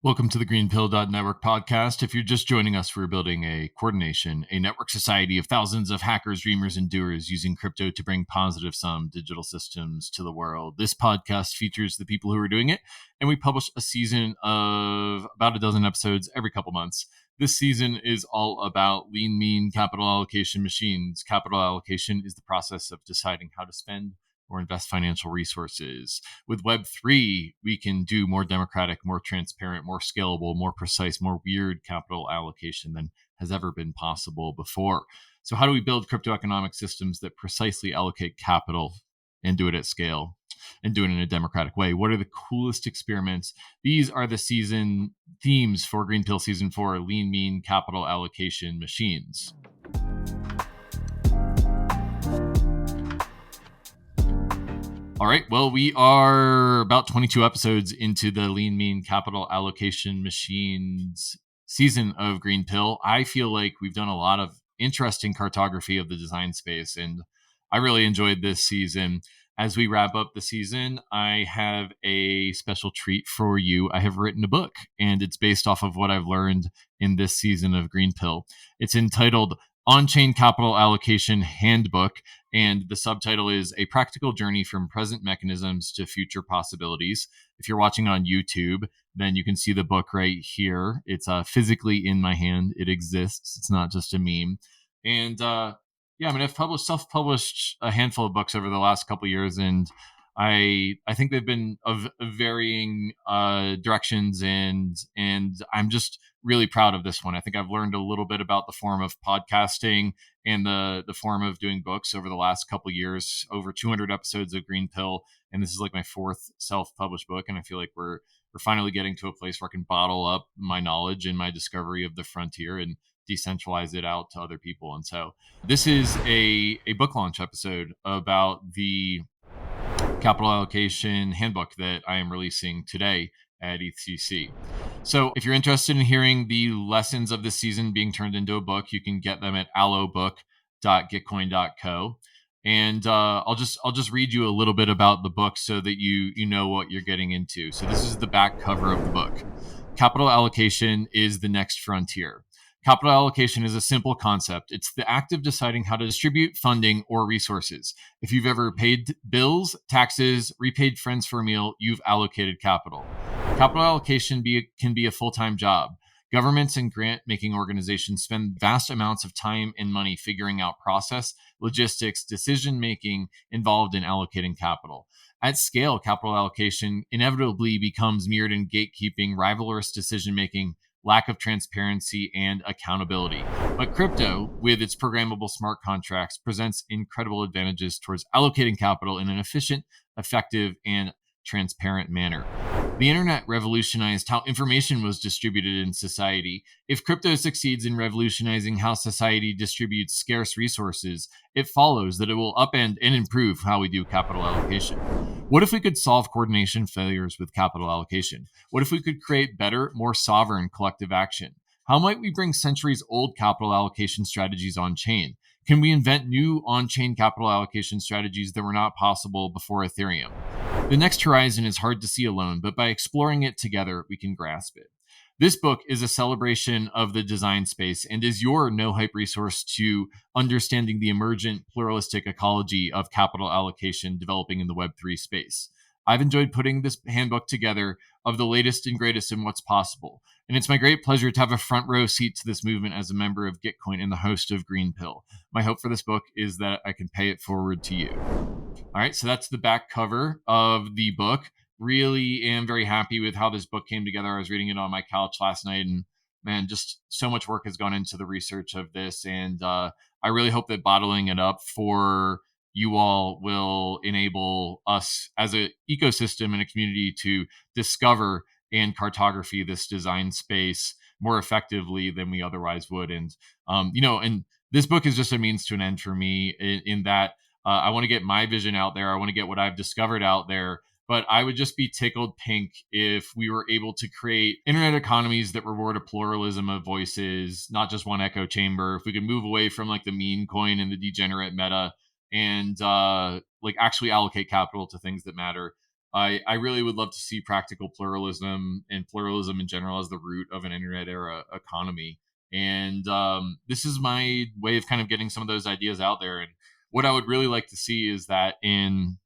Welcome to the GreenPilled Network podcast. If you're just joining us, we're building a coordination, a network society of thousands of hackers, dreamers, and doers using crypto to bring positive sum digital systems to the world. This podcast features the people who are doing it, and we publish a season of about a dozen episodes every couple months. This season is all about lean, mean capital allocation machines. Capital allocation is the process of deciding how to spend or invest financial resources. With Web3, we can do more democratic, more transparent, more scalable, more precise, more weird capital allocation than has ever been possible before. So, how do we build crypto economic systems that precisely allocate capital and do it at scale and do it in a democratic way? What are the coolest experiments? These are the season themes for Greenpill Season 4 Lean, Mean Capital Allocation Machines. All right. Well, we are about 22 episodes into the Lean Mean Capital Allocation Machines season of Greenpill. I feel like we've done a lot of interesting cartography of the design space, and I really enjoyed this season. As we wrap up the season, I have a special treat for you. I have written a book, and it's based off of what I've learned in this season of Greenpill. It's entitled Onchain Capital Allocation Handbook, and the subtitle is A Practical Journey from Present Mechanisms to Future Possibilities. If you're watching on YouTube, then you can see the book right here. It's physically in my hand. It exists. It's not just a meme. And yeah, I mean, I've self-published a handful of books over the last couple of years, and I think they've been of varying directions, and I'm just really proud of this one. I think I've learned a little bit about the form of podcasting and the form of doing books over the last couple of years. Over 200 episodes of Green Pill, and this is like my fourth self-published book, and I feel like we're finally getting to a place where I can bottle up my knowledge and my discovery of the frontier and decentralize it out to other people. And so this is a book launch episode about the capital allocation handbook that I am releasing today at ETHCC. So if you're interested in hearing the lessons of this season being turned into a book, you can get them at allobook.gitcoin.co. And I'll just read you a little bit about the book so that you know what you're getting into. So this is the back cover of the book. Capital allocation is the next frontier. Capital allocation is a simple concept. It's the act of deciding how to distribute funding or resources. If you've ever paid bills, taxes, repaid friends for a meal, you've allocated capital. Capital allocation can be a full-time job. Governments and grant-making organizations spend vast amounts of time and money figuring out process, logistics, decision-making involved in allocating capital. At scale, capital allocation inevitably becomes mirrored in gatekeeping, rivalrous decision-making, lack of transparency, and accountability. But crypto, with its programmable smart contracts, presents incredible advantages towards allocating capital in an efficient, effective, and transparent manner. The internet revolutionized how information was distributed in society. If crypto succeeds in revolutionizing how society distributes scarce resources, it follows that it will upend and improve how we do capital allocation. What if we could solve coordination failures with capital allocation? What if we could create better, more sovereign collective action? How might we bring centuries old capital allocation strategies on chain? Can we invent new on-chain capital allocation strategies that were not possible before Ethereum? The next horizon is hard to see alone, but by exploring it together, we can grasp it. This book is a celebration of the design space and is your no-hype resource to understanding the emergent pluralistic ecology of capital allocation developing in the Web3 space. I've enjoyed putting this handbook together of the latest and greatest in what's possible, and it's my great pleasure to have a front row seat to this movement as a member of Gitcoin and the host of Greenpill. My hope for this book is that I can pay it forward to you. All right, so that's the back cover of the book. Really am very happy with how this book came together. I was reading it on my couch last night, and man, just so much work has gone into the research of this. And I really hope that bottling it up for you all will enable us as an ecosystem and a community to discover and cartography this design space more effectively than we otherwise would. And, and this book is just a means to an end for me in that I want to get my vision out there. I want to get what I've discovered out there. But I would just be tickled pink if we were able to create internet economies that reward a pluralism of voices, not just one echo chamber. If we could move away from like the meme coin and the degenerate meta and like actually allocate capital to things that matter. I really would love to see practical pluralism and pluralism in general as the root of an internet era economy. And this is my way of kind of getting some of those ideas out there. And what I would really like to see is that in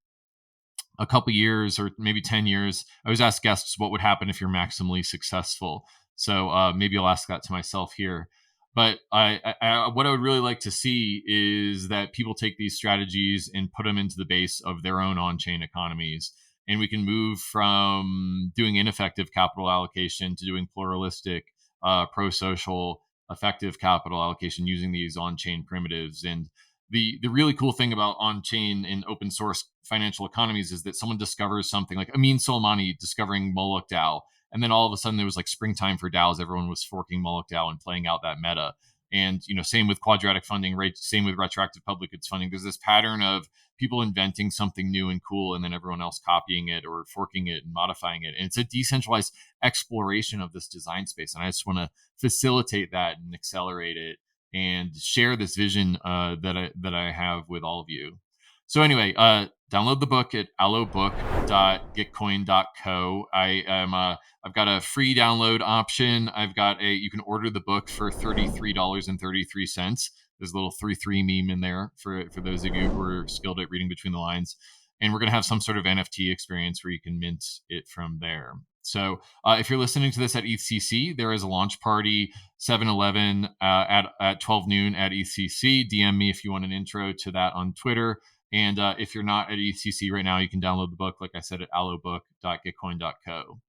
a couple years or maybe 10 years, I always ask guests what would happen if you're maximally successful. So maybe I'll ask that to myself here. But what I would really like to see is that people take these strategies and put them into the base of their own on-chain economies. And we can move from doing ineffective capital allocation to doing pluralistic, pro-social, effective capital allocation using these on-chain primitives. And the really cool thing about on-chain and open source financial economies is that someone discovers something like Amin Soleimani discovering Moloch DAO, and then all of a sudden there was like springtime for DAOs. Everyone was forking Moloch DAO and playing out that meta. And same with quadratic funding, right? Same with retroactive public goods funding. There's this pattern of people inventing something new and cool, and then everyone else copying it or forking it and modifying it. And it's a decentralized exploration of this design space. And I just want to facilitate that and accelerate it and share this vision that I have with all of you. So anyway, download the book at allobook.gitcoin.co. I've got a free download option. You can order the book for $33.33. There's a little 3-3 meme in there for those of you who are skilled at reading between the lines. And we're going to have some sort of NFT experience where you can mint it from there. So if you're listening to this at ETHCC, there is a launch party 7/11 at 12 noon at ETHCC. DM me if you want an intro to that on Twitter. And if you're not at ETHCC right now, you can download the book, like I said, at allobook.gitcoin.co.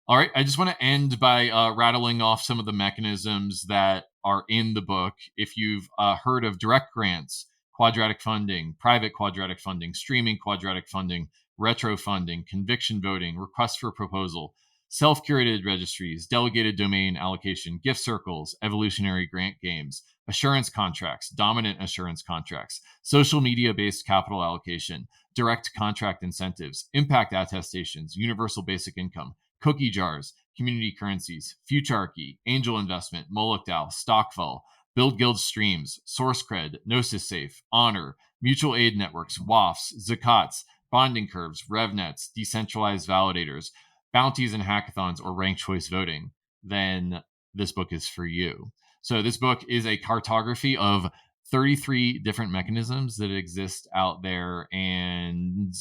All right, I just want to end by rattling off some of the mechanisms that are in the book. If you've heard of direct grants, quadratic funding, private quadratic funding, streaming quadratic funding, retro funding, conviction voting, request for proposal, self-curated registries, delegated domain allocation, gift circles, evolutionary grant games, assurance contracts, dominant assurance contracts, social media-based capital allocation, direct contract incentives, impact attestations, universal basic income, cookie jars, community currencies, Futurarchy, angel investment, Moloch DAO, Stockfall, Build Guild streams, SourceCred, Gnosis Safe, Honor, mutual aid networks, WAFs, Zakats, bonding curves, RevNets, decentralized validators, bounties and hackathons, or ranked choice voting, then this book is for you. So this book is a cartography of 33 different mechanisms that exist out there and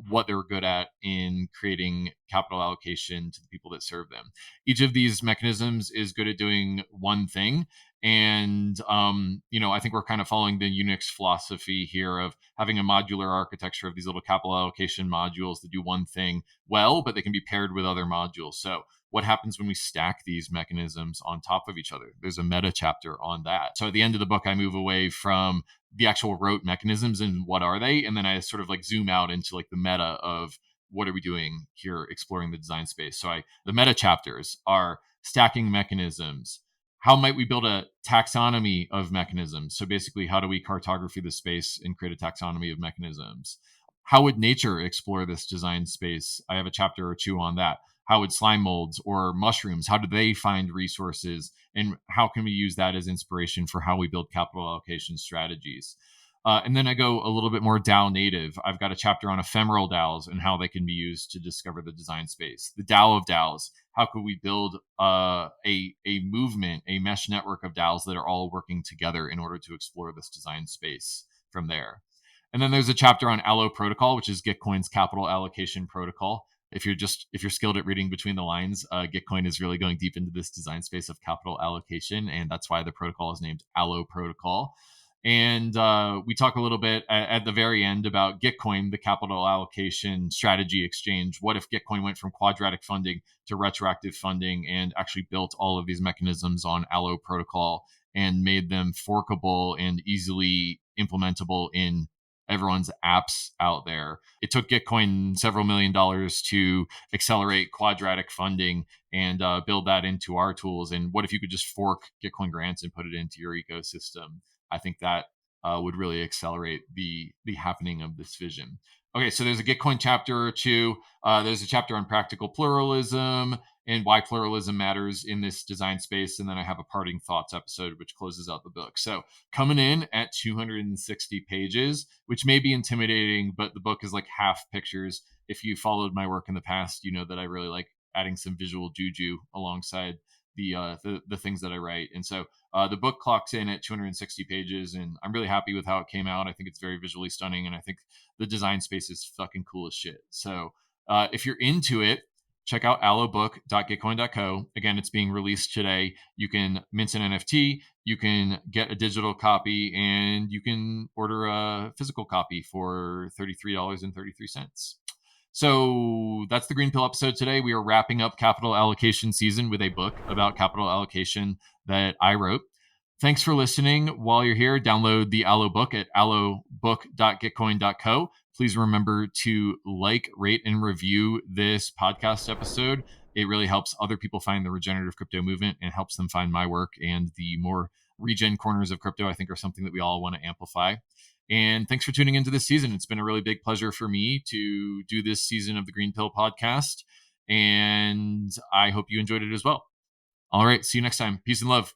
what they're good at in creating capital allocation to the people that serve them. Each of these mechanisms is good at doing one thing. And, I think we're kind of following the Unix philosophy here of having a modular architecture of these little capital allocation modules that do one thing well, but they can be paired with other modules. So what happens when we stack these mechanisms on top of each other? There's a meta chapter on that. So at the end of the book, I move away from the actual rote mechanisms and what are they, and then I sort of like zoom out into like the meta of what are we doing here exploring the design space. So the meta chapters are stacking mechanisms. How might we build a taxonomy of mechanisms? So basically, how do we cartography the space and create a taxonomy of mechanisms? How would nature explore this design space? I have a chapter or two on that. How would slime molds or mushrooms, how do they find resources? And how can we use that as inspiration for how we build capital allocation strategies? And then I go a little bit more DAO native. I've got a chapter on ephemeral DAOs and how they can be used to discover the design space. The DAO of DAOs. How could we build a movement, a mesh network of DAOs that are all working together in order to explore this design space from there? And then there's a chapter on Allo protocol, which is Gitcoin's capital allocation protocol. If you're skilled at reading between the lines, Gitcoin is really going deep into this design space of capital allocation, and that's why the protocol is named Allo protocol. And we talk a little bit at the very end about Gitcoin, the capital allocation strategy exchange. What if Gitcoin went from quadratic funding to retroactive funding and actually built all of these mechanisms on Allo protocol and made them forkable and easily implementable in everyone's apps out there? It took Gitcoin several $1 million to accelerate quadratic funding and build that into our tools. And what if you could just fork Gitcoin grants and put it into your ecosystem? I think that would really accelerate the happening of this vision. Okay, so there's a Gitcoin chapter or two. There's a chapter on practical pluralism and why pluralism matters in this design space. And then I have a parting thoughts episode, which closes out the book. So coming in at 260 pages, which may be intimidating, but the book is like half pictures. If you followed my work in the past, you know that I really like adding some visual juju alongside the things that I write. And so the book clocks in at 260 pages, and I'm really happy with how it came out. I think it's very visually stunning, and I think the design space is fucking cool as shit. So if you're into it, check out allobook.gitcoin.co. Again, it's being released today. You can mint an NFT, you can get a digital copy, and you can order a physical copy for $33.33. So that's the Green Pill episode today. We are wrapping up capital allocation season with a book about capital allocation that I wrote. Thanks for listening. While you're here, download the Allo book at allobook.gitcoin.co. Please remember to like, rate, and review this podcast episode. It really helps other people find the regenerative crypto movement and helps them find my work. And the more regen corners of crypto, I think, are something that we all want to amplify. And thanks for tuning into this season. It's been a really big pleasure for me to do this season of the Green Pill podcast. And I hope you enjoyed it as well. All right. See you next time. Peace and love.